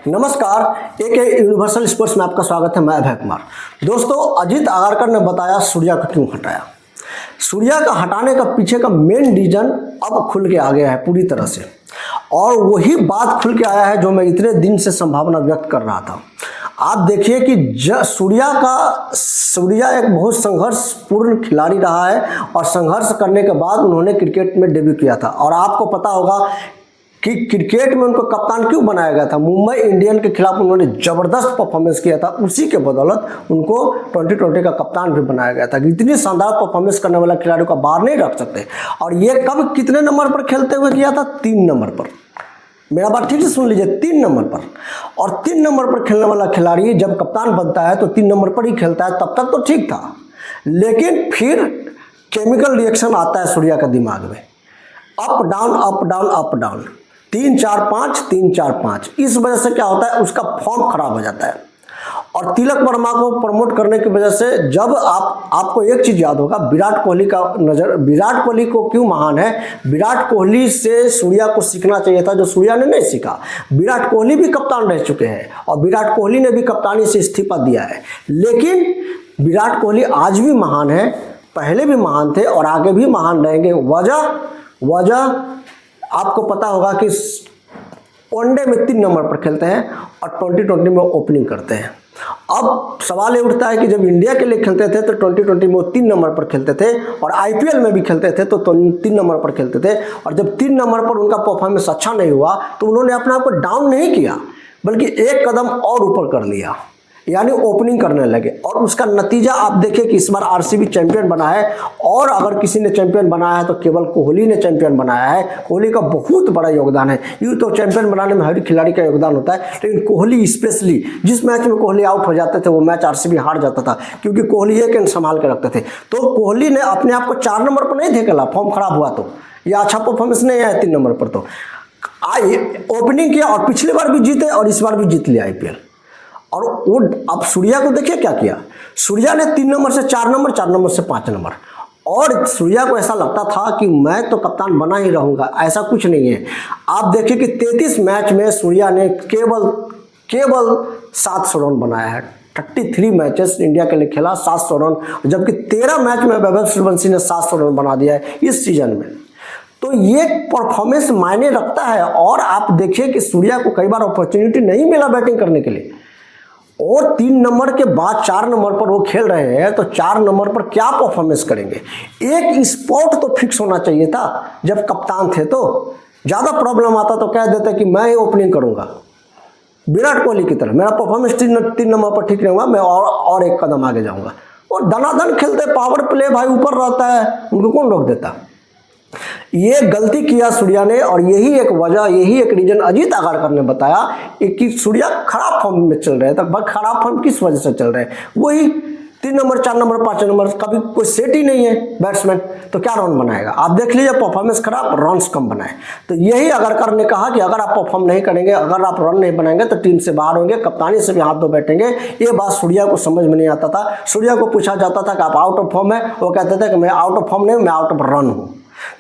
नमस्कार, एक universal sports में आपका स्वागत है। मैं अभय कुमार। दोस्तों, अजीत आगरकर ने बताया सूर्या को क्यों हटाया। सूर्या का हटाने का पीछे का मेन रीजन अब खुल के आ गया है पूरी तरह से, और वही बात खुल के आया है जो मैं इतने दिन से संभावना व्यक्त कर रहा था। आप देखिए कि सूर्या एक बहुत संघर्षपूर्ण खिलाड़ी रहा है, और संघर्ष करने के बाद उन्होंने क्रिकेट में डेब्यू किया था। और आपको पता होगा कि क्रिकेट में उनको कप्तान क्यों बनाया गया था। मुंबई इंडियन के खिलाफ उन्होंने ज़बरदस्त परफॉर्मेंस किया था, उसी के बदौलत उनको 2020 का कप्तान भी बनाया गया था। इतनी शानदार परफॉर्मेंस करने वाला खिलाड़ी को बाहर नहीं रख सकते। और ये कब कितने नंबर पर खेलते हुए किया था? 3 नंबर पर। मेरा बात ठीक से सुन लीजिए, 3 नंबर पर। और 3 नंबर पर खेलने वाला खिलाड़ी जब कप्तान बनता है तो 3 नंबर पर ही खेलता है। तब तक तो ठीक था, लेकिन फिर केमिकल रिएक्शन आता है सूर्या का दिमाग में, up down up down up down, 3-4-5 3-4-5। इस वजह से क्या होता है, उसका फॉर्म खराब हो जाता है। और तिलक वर्मा को प्रमोट करने की वजह से जब आपको एक चीज याद होगा, विराट कोहली का नजर, विराट कोहली को क्यों महान है। विराट कोहली से सूर्या को सीखना चाहिए था, जो सूर्या ने नहीं सीखा। विराट कोहली भी कप्तान रह चुके हैं, और विराट कोहली ने भी कप्तानी से इस्तीफा दिया है, लेकिन विराट कोहली आज भी महान है, पहले भी महान थे और आगे भी महान रहेंगे। वजह आपको पता होगा कि वनडे में 3 नंबर पर खेलते हैं और 2020 में ओपनिंग करते हैं। अब सवाल ये उठता है कि जब इंडिया के लिए खेलते थे तो 2020 में वो 3 नंबर पर खेलते थे, और आईपीएल में भी खेलते थे तो 3 नंबर पर खेलते थे। और जब 3 नंबर पर उनका परफॉर्मेंस अच्छा नहीं हुआ तो उन्होंने अपने आप को डाउन नहीं किया, बल्कि एक कदम और ऊपर कर लिया, यानी ओपनिंग करने लगे। और उसका नतीजा आप देखिए कि इस बार आरसीबी चैंपियन बना है, और अगर किसी ने चैंपियन बनाया है तो केवल कोहली ने चैंपियन बनाया है। कोहली का बहुत बड़ा योगदान है। यूँ तो चैंपियन बनाने में हर खिलाड़ी का योगदान होता है, लेकिन कोहली स्पेशली, जिस मैच में कोहली आउट हो जाते थे वो मैच आरसीबी हार जाता था, क्योंकि कोहली एक एंड संभाल के रखते थे। तो कोहली ने अपने आप को 4 नंबर पर नहीं खेला, फॉर्म खराब हुआ तो, या अच्छा परफॉर्मेंस नहीं आया 3 नंबर पर, तो ओपनिंग किया और पिछली बार भी जीते और इस बार भी जीत लिया आईपीएल। और वो अब सूर्या को देखिए क्या किया। सूर्या ने 3 नंबर से 4 नंबर, 4 नंबर से 5 नंबर। और सूर्या को ऐसा लगता था कि मैं तो कप्तान बना ही रहूंगा, ऐसा कुछ नहीं है। आप देखिए कि 33 मैच में सूर्या ने केवल 700 रन बनाया है। 33 मैचेस इंडिया के लिए खेला, 700 रन, जबकि 13 मैच में वैभव सूर्यवंशी ने 700 रन बना दिया है इस सीजन में। तो ये परफॉर्मेंस मायने रखता है। और आप देखिए कि सूर्या को कई बार अपॉर्चुनिटी नहीं मिला बैटिंग करने के लिए, और 3 नंबर के बाद 4 नंबर पर वो खेल रहे हैं, तो 4 नंबर पर क्या परफॉर्मेंस करेंगे। एक स्पॉट तो फिक्स होना चाहिए था। जब कप्तान थे तो ज़्यादा प्रॉब्लम आता तो कह देते कि मैं ही ओपनिंग करूंगा, विराट कोहली की तरह, मेरा परफॉर्मेंस 3 नंबर पर ठीक नहीं होगा, मैं और एक कदम आगे जाऊंगा। और दनादन खेलते, पावर प्ले भाई ऊपर रहता है, उनको कौन रोक देता। ये गलती किया सूर्या ने, और यही एक वजह, यही एक रीजन अजीत आगरकर ने बताया कि सूर्या खराब फॉर्म में चल रहे हैं। तो खराब फॉर्म किस वजह से चल रहे हैं? वही 3 नंबर, 4 नंबर, 5 नंबर, कभी कोई सेट ही नहीं है बैट्समैन, तो क्या रन बनाएगा। आप देख लीजिए, परफॉर्मेंस खराब, रन्स कम बनाए। तो यही आगरकर ने कहा कि अगर आप परफॉर्म नहीं करेंगे, अगर आप रन नहीं बनाएंगे तो टीम से बाहर होंगे, कप्तानी से भी हाथ धो बैठेंगे। ये बात सूर्या को समझ में नहीं आता था। सूर्या को पूछा जाता था कि आप आउट ऑफ फॉर्म है, वो कहते थे कि मैं आउट ऑफ फॉर्म नहीं, मैं आउट ऑफ रन हूँ।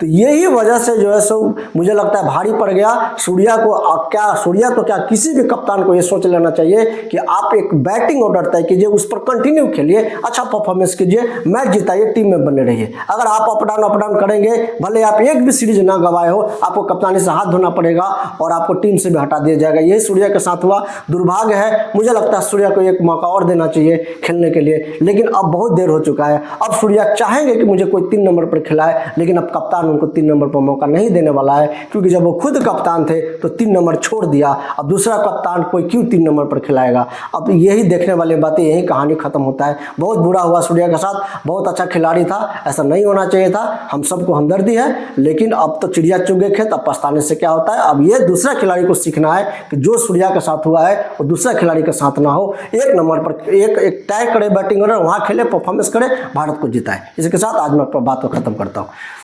तो यही वजह से जो है सो मुझे लगता है भारी पड़ गया सूर्या को। सूर्या तो क्या, किसी भी कप्तान को ये सोच लेना चाहिए कि आप एक बैटिंग ऑर्डर तय कीजिए, उस पर कंटिन्यू खेलिए, अच्छा परफॉर्मेंस कीजिए, मैच जिताइए, टीम में बने रहिए। अगर आप अप डाउन करेंगे, भले आप एक भी सीरीज ना गवाए हो, आपको कप्तानी से हाथ धोना पड़ेगा और आपको टीम से भी हटा दिया जाएगा। यही सूर्या के साथ हुआ। दुर्भाग्य है, मुझे लगता है सूर्या को एक मौका और देना चाहिए खेलने के लिए, लेकिन अब बहुत देर हो चुका है। अब सूर्या चाहेंगे कि मुझे कोई 3 नंबर पर खिलाए, लेकिन अब कप्तान उनको 3 नंबर पर मौका नहीं देने वाला है, क्योंकि जब वो खुद कप्तान थे तो 3 नंबर छोड़ दिया। अब दूसरा कप्तान कोई क्यों 3 नंबर पर खिलाएगा। अब यही देखने वाली बातें, यही कहानी खत्म होता है। बहुत बुरा हुआ सूर्या के साथ, बहुत अच्छा खिलाड़ी था, ऐसा नहीं होना चाहिए था, हम सबको हमदर्दी है, लेकिन अब तो चिड़िया चुग गए खेत, अब पछताने से क्या होता है। अब ये दूसरा खिलाड़ी को सीखना है कि जो सूर्या के साथ हुआ है वो दूसरा खिलाड़ी के साथ ना हो। 1 नंबर पर एक तय करे बैटिंग ऑर्डर, वहाँ खेले, परफॉर्मेंस करे, भारत को जिताए। इसके साथ आज मैं बात को खत्म करता हूँ।